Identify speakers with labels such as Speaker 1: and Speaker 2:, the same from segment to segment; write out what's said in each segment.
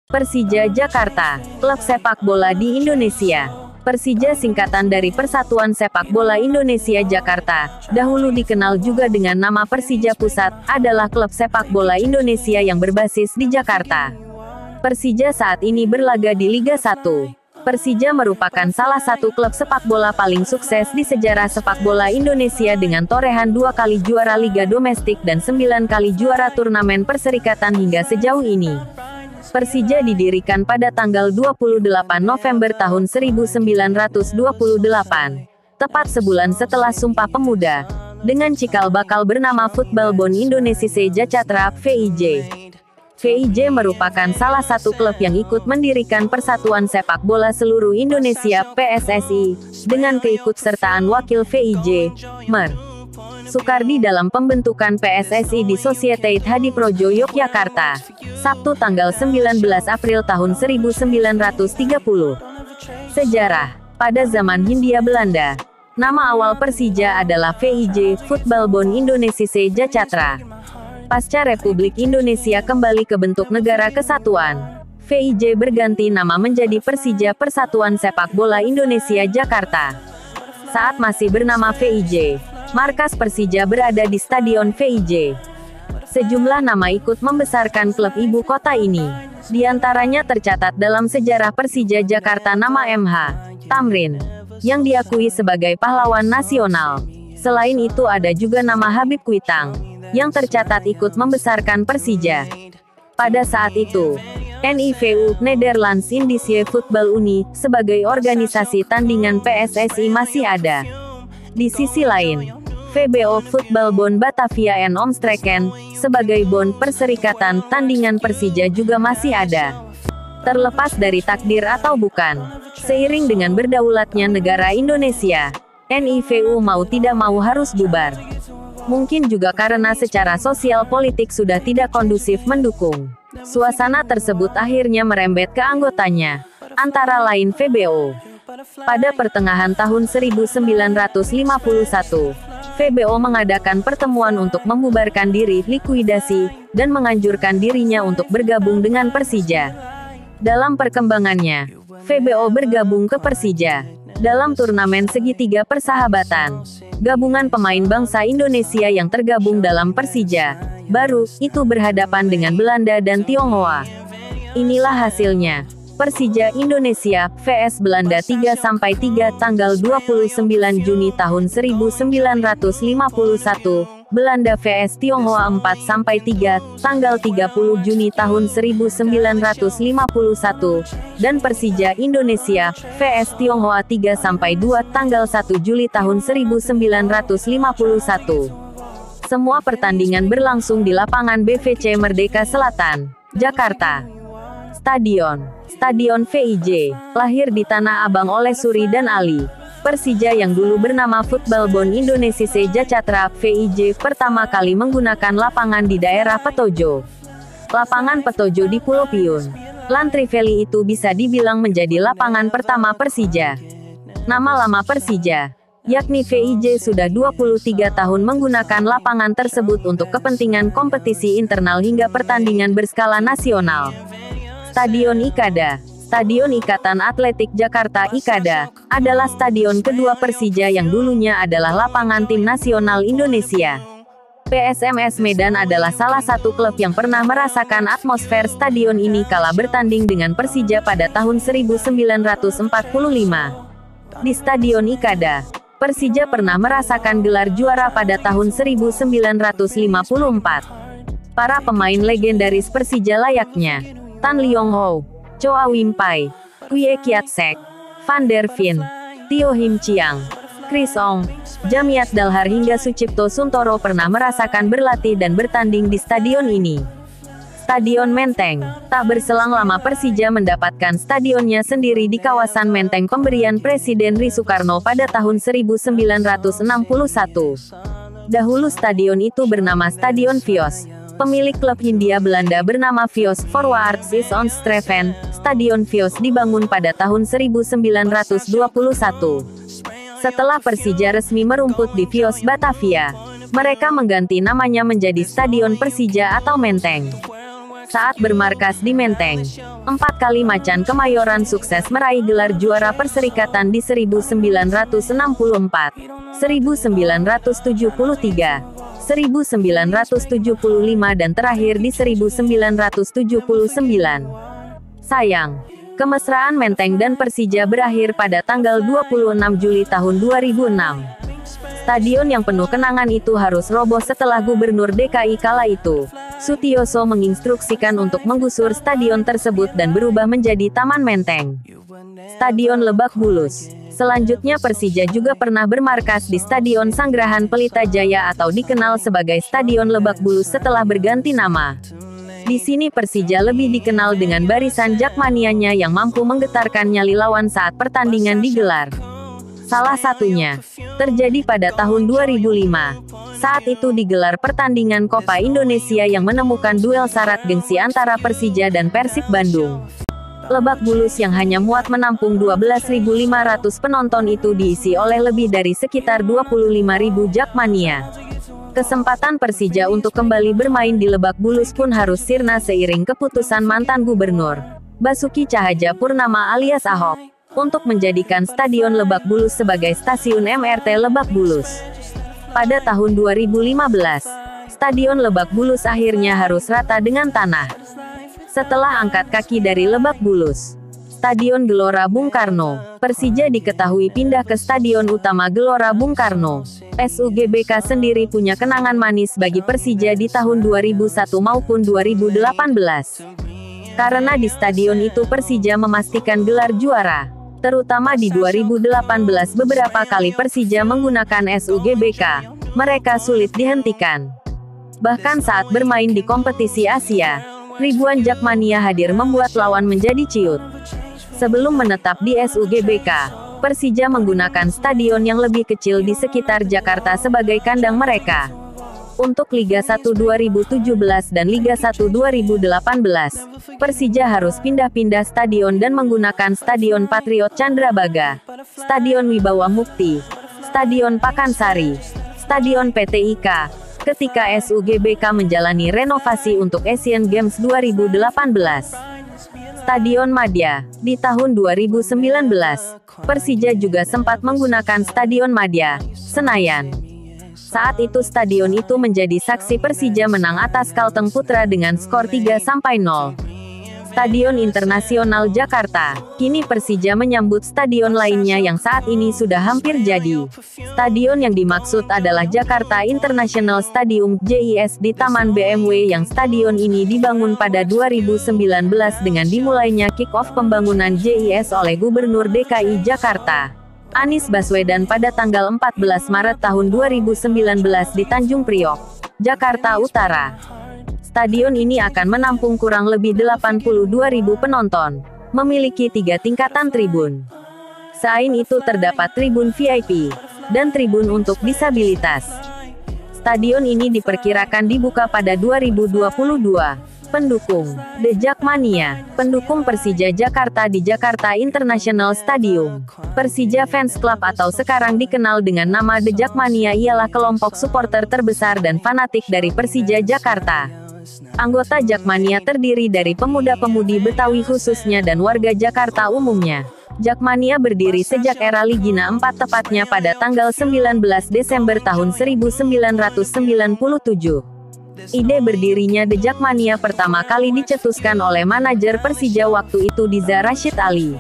Speaker 1: Persija Jakarta, klub sepak bola di Indonesia. Persija singkatan dari Persatuan Sepak Bola Indonesia Jakarta, dahulu dikenal juga dengan nama Persija Pusat, adalah klub sepak bola Indonesia yang berbasis di Jakarta. Persija saat ini berlaga di Liga 1. Persija merupakan salah satu klub sepak bola paling sukses di sejarah sepak bola Indonesia dengan torehan 2 kali juara Liga Domestik dan 9 kali juara turnamen perserikatan hingga sejauh ini. Persija didirikan pada tanggal 28 November tahun 1928, tepat sebulan setelah Sumpah Pemuda, dengan cikal bakal bernama Football Bond Indonesia Jacatra, VIJ. VIJ merupakan salah satu klub yang ikut mendirikan Persatuan Sepak Bola Seluruh Indonesia, PSSI, dengan keikutsertaan wakil VIJ, Mer. Soekardi dalam pembentukan PSSI di Societe Hadiprojo Yogyakarta, Sabtu tanggal 19 April tahun 1930. Sejarah. Pada zaman Hindia Belanda, nama awal Persija adalah VIJ, Football Bond Indonesia Jacatra. Pasca Republik Indonesia kembali ke bentuk negara kesatuan, VIJ berganti nama menjadi Persija Persatuan Sepak Bola Indonesia Jakarta. Saat masih bernama VIJ, markas Persija berada di Stadion VIJ. Sejumlah nama ikut membesarkan klub ibu kota ini. Di antaranya tercatat dalam sejarah Persija Jakarta nama MH. Tamrin, yang diakui sebagai pahlawan nasional. Selain itu ada juga nama Habib Kuitang, yang tercatat ikut membesarkan Persija. Pada saat itu, NIVU, Nederlands Indische Voetbal Unie, sebagai organisasi tandingan PSSI masih ada. Di sisi lain, VBO Football Bond Batavia en Omstreken, sebagai bond perserikatan tandingan Persija juga masih ada. Terlepas dari takdir atau bukan, seiring dengan berdaulatnya negara Indonesia, NIVU mau tidak mau harus bubar. Mungkin juga karena secara sosial politik sudah tidak kondusif mendukung. Suasana tersebut akhirnya merembet ke anggotanya, antara lain VBO. Pada pertengahan tahun 1951, VBO mengadakan pertemuan untuk membubarkan diri, likuidasi, dan menganjurkan dirinya untuk bergabung dengan Persija. Dalam perkembangannya, VBO bergabung ke Persija dalam turnamen segitiga persahabatan. Gabungan pemain bangsa Indonesia yang tergabung dalam Persija baru itu berhadapan dengan Belanda dan Tionghoa. Inilah hasilnya. Persija Indonesia vs Belanda 3-3 tanggal 29 Juni tahun 1951, Belanda vs Tionghoa 4-3 tanggal 30 Juni tahun 1951, dan Persija Indonesia vs Tionghoa 3-2 tanggal 1 Juli tahun 1951. Semua pertandingan berlangsung di lapangan BVC Merdeka Selatan, Jakarta. Stadion VIJ, lahir di Tanah Abang oleh Suri dan Ali. Persija yang dulu bernama Football Bond Indonesia Jacatra, VIJ, pertama kali menggunakan lapangan di daerah Petojo. Lapangan Petojo di Pulau Piun, Lantri Valley itu bisa dibilang menjadi lapangan pertama Persija. Nama lama Persija, yakni VIJ, sudah 23 tahun menggunakan lapangan tersebut untuk kepentingan kompetisi internal hingga pertandingan berskala nasional. Stadion Ikada, Stadion Ikatan Atletik Jakarta Ikada, adalah stadion kedua Persija yang dulunya adalah lapangan tim nasional Indonesia. PSMS Medan adalah salah satu klub yang pernah merasakan atmosfer stadion ini kala bertanding dengan Persija pada tahun 1945. Di Stadion Ikada, Persija pernah merasakan gelar juara pada tahun 1954. Para pemain legendaris Persija layaknya Tan Leong Ho, Choa Wim Pai, Kwie Kiat Sek, Van der Veen, Tio Him Chiang, Chris Ong, Jamiat Dalhar hingga Sucipto Suntoro pernah merasakan berlatih dan bertanding di stadion ini. Stadion Menteng, tak berselang lama Persija mendapatkan stadionnya sendiri di kawasan Menteng pemberian Presiden Ri Soekarno pada tahun 1961. Dahulu stadion itu bernama Stadion Vios. Pemilik klub Hindia Belanda bernama Vios Forwards is on Streven. Stadion Vios dibangun pada tahun 1921. Setelah Persija resmi merumput di Vios Batavia, mereka mengganti namanya menjadi Stadion Persija atau Menteng. saat bermarkas di Menteng. 4 kali Macan Kemayoran sukses meraih gelar juara perserikatan di 1964, 1973, 1975 dan terakhir di 1979. Sayang, kemesraan Menteng dan Persija berakhir pada tanggal 26 Juli tahun 2006. Stadion yang penuh kenangan itu harus roboh setelah Gubernur DKI kala itu, Sutioso, menginstruksikan untuk menggusur stadion tersebut dan berubah menjadi Taman Menteng. Stadion Lebak Bulus. Selanjutnya Persija juga pernah bermarkas di Stadion Sanggrahan Pelita Jaya atau dikenal sebagai Stadion Lebak Bulus setelah berganti nama. Di sini Persija lebih dikenal dengan barisan jakmanianya yang mampu menggetarkan nyali lawan saat pertandingan digelar. Salah satunya terjadi pada tahun 2005. Saat itu digelar pertandingan Copa Indonesia yang menemukan duel syarat gengsi antara Persija dan Persib Bandung. Lebak Bulus yang hanya muat menampung 12.500 penonton itu diisi oleh lebih dari sekitar 25.000 jakmania. Kesempatan Persija untuk kembali bermain di Lebak Bulus pun harus sirna seiring keputusan mantan gubernur, Basuki Cahayapurnama alias Ahok, untuk menjadikan Stadion Lebak Bulus sebagai stasiun MRT Lebak Bulus. Pada tahun 2015, Stadion Lebak Bulus akhirnya harus rata dengan tanah. Setelah angkat kaki dari Lebak Bulus, Stadion Gelora Bung Karno, Persija diketahui pindah ke Stadion Utama Gelora Bung Karno. SUGBK sendiri punya kenangan manis bagi Persija di tahun 2001 maupun 2018. Karena di stadion itu Persija memastikan gelar juara. Terutama di 2018 beberapa kali Persija menggunakan SUGBK, mereka sulit dihentikan. Bahkan saat bermain di kompetisi Asia, ribuan jakmania hadir membuat lawan menjadi ciut. Sebelum menetap di SUGBK, Persija menggunakan stadion yang lebih kecil di sekitar Jakarta sebagai kandang mereka. Untuk Liga 1 2017 dan Liga 1 2018, Persija harus pindah-pindah stadion dan menggunakan Stadion Patriot Candrabaga, Stadion Wibawa Mukti, Stadion Pakansari, Stadion PT IKA, ketika SUGBK menjalani renovasi untuk Asian Games 2018. Stadion Madia. Di tahun 2019, Persija juga sempat menggunakan Stadion Madia, Senayan. Saat itu stadion itu menjadi saksi Persija menang atas Kalteng Putra dengan skor 3-0. Stadion Internasional Jakarta. Kini Persija menyambut stadion lainnya yang saat ini sudah hampir jadi. Stadion yang dimaksud adalah Jakarta International Stadium (JIS) di Taman BMW, yang stadion ini dibangun pada 2019 dengan dimulainya kick-off pembangunan JIS oleh Gubernur DKI Jakarta, Anies Baswedan pada tanggal 14 Maret tahun 2019 di Tanjung Priok, Jakarta Utara. Stadion ini akan menampung kurang lebih 82.000 penonton, memiliki 3 tingkatan tribun. Selain itu terdapat tribun VIP, dan tribun untuk disabilitas. Stadion ini diperkirakan dibuka pada 2022. Pendukung The Jakmania. Pendukung Persija Jakarta di Jakarta International Stadium. Persija Fans Club atau sekarang dikenal dengan nama The Jakmania ialah kelompok supporter terbesar dan fanatik dari Persija Jakarta. Anggota Jakmania terdiri dari pemuda-pemudi Betawi khususnya dan warga Jakarta umumnya. Jakmania berdiri sejak era Ligina IV, tepatnya pada tanggal 19 Desember tahun 1997. Ide berdirinya The Jakmania pertama kali dicetuskan oleh manajer Persija waktu itu, Diza Rashid Ali.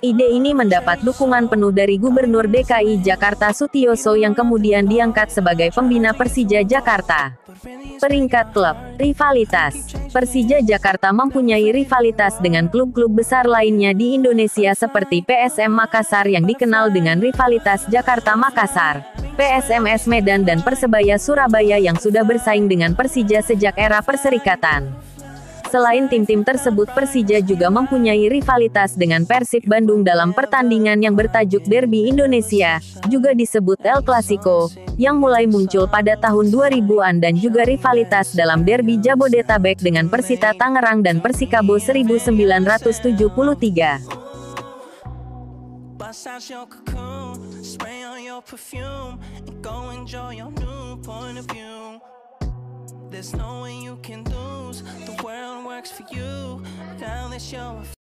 Speaker 1: Ide ini mendapat dukungan penuh dari Gubernur DKI Jakarta Sutioso yang kemudian diangkat sebagai pembina Persija Jakarta. Peringkat klub, rivalitas. Persija Jakarta mempunyai rivalitas dengan klub-klub besar lainnya di Indonesia seperti PSM Makassar yang dikenal dengan rivalitas Jakarta-Makassar, PSMS Medan dan Persebaya Surabaya yang sudah bersaing dengan Persija sejak era perserikatan. Selain tim-tim tersebut, Persija juga mempunyai rivalitas dengan Persib Bandung dalam pertandingan yang bertajuk Derby Indonesia, juga disebut El Clasico, yang mulai muncul pada tahun 2000-an, dan juga rivalitas dalam Derby Jabodetabek dengan Persita Tangerang dan Persikabo 1973. There's no way you can lose. The world
Speaker 2: works for you. Now that you're